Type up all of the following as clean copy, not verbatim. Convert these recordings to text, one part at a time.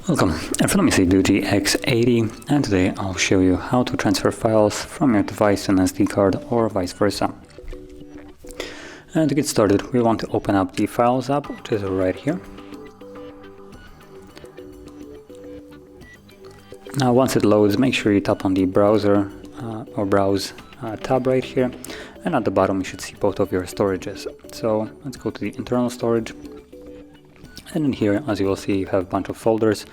Welcome, in front of me is a Doogee X80, and today I'll show you how to transfer files from your device to an SD card or vice versa. And to get started, we want to open up the Files app, which is right here. Now once it loads, make sure you tap on the Browser or Browse tab right here, and at the bottom you should see both of your storages. So let's go to the internal storage. And in here, as you will see, you have a bunch of folders.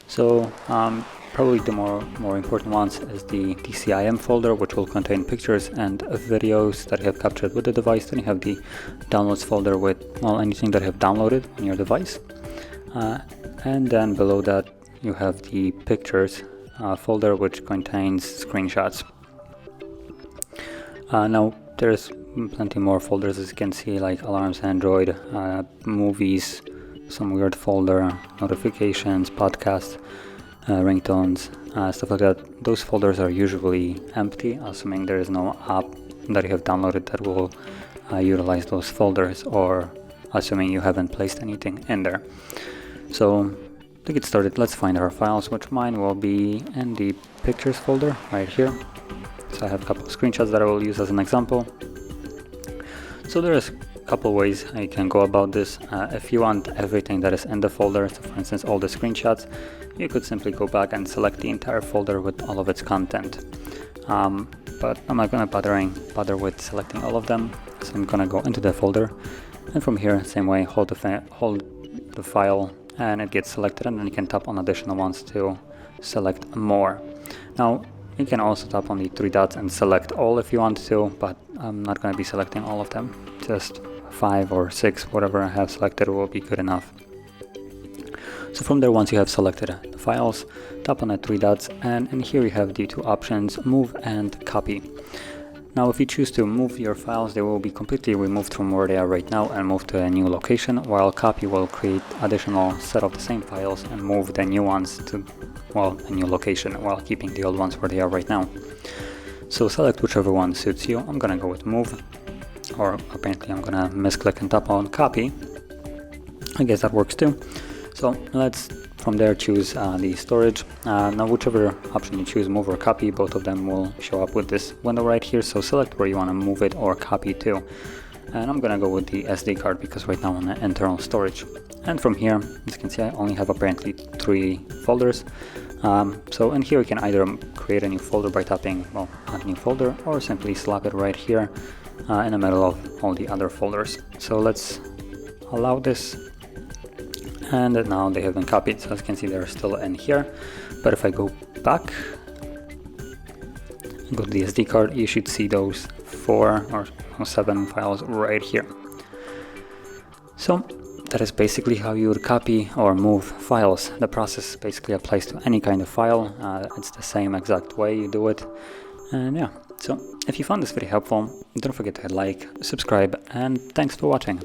So probably the more important ones is the DCIM folder, which will contain pictures and videos that you have captured with the device. Then you have the downloads folder with anything that you have downloaded on your device. And then below that you have the pictures folder, which contains screenshots. Now there's plenty more folders, as you can see, like alarms, Android, movies, some weird folder, notifications, podcasts, ringtones, stuff like that. Those folders are usually empty, assuming there is no app that you have downloaded that will utilize those folders, or assuming you haven't placed anything in there. So to get started, let's find our files, which mine will be in the pictures folder right here. So I have a couple of screenshots that I will use as an example. So there's a couple ways you can go about this. If you want everything that is in the folder, so for instance all the screenshots, you could simply go back and select the entire folder with all of its content. But I'm not going to bother with selecting all of them, so I'm going to go into the folder, and from here, same way, hold the file and it gets selected, and then you can tap on additional ones to select more. Now you can also tap on the three dots and select all if you want to, but I'm not going to be selecting all of them. Just 5 or 6, whatever I have selected will be good enough. So from there, once you have selected the files, tap on the three dots, and in here you have the two options, move and copy. Now if you choose to move your files, they will be completely removed from where they are right now and moved to a new location, while copy will create additional set of the same files and move the new ones to a new location while keeping the old ones where they are right now. So select whichever one suits you. I'm gonna go with move, or apparently I'm gonna misclick and tap on copy. I guess that works too. So let's from there choose the storage. Now whichever option you choose, move or copy, both of them will show up with this window right here. So select where you want to move it or copy to. And I'm gonna go with the SD card because right now I'm on the internal storage. And from here, as you can see, I only have apparently 3 folders. So in here you can either create a new folder by tapping add new folder, or simply slap it right here in the middle of all the other folders. So let's allow this, and now they have been copied. So as you can see, they're still in here, but if I go back and go to the SD card, you should see those 4 or 7 files right here. So that is basically how you would copy or move files. The process basically applies to any kind of file. It's the same exact way you do it. And yeah, so if you found this video helpful, don't forget to hit like, subscribe, and thanks for watching.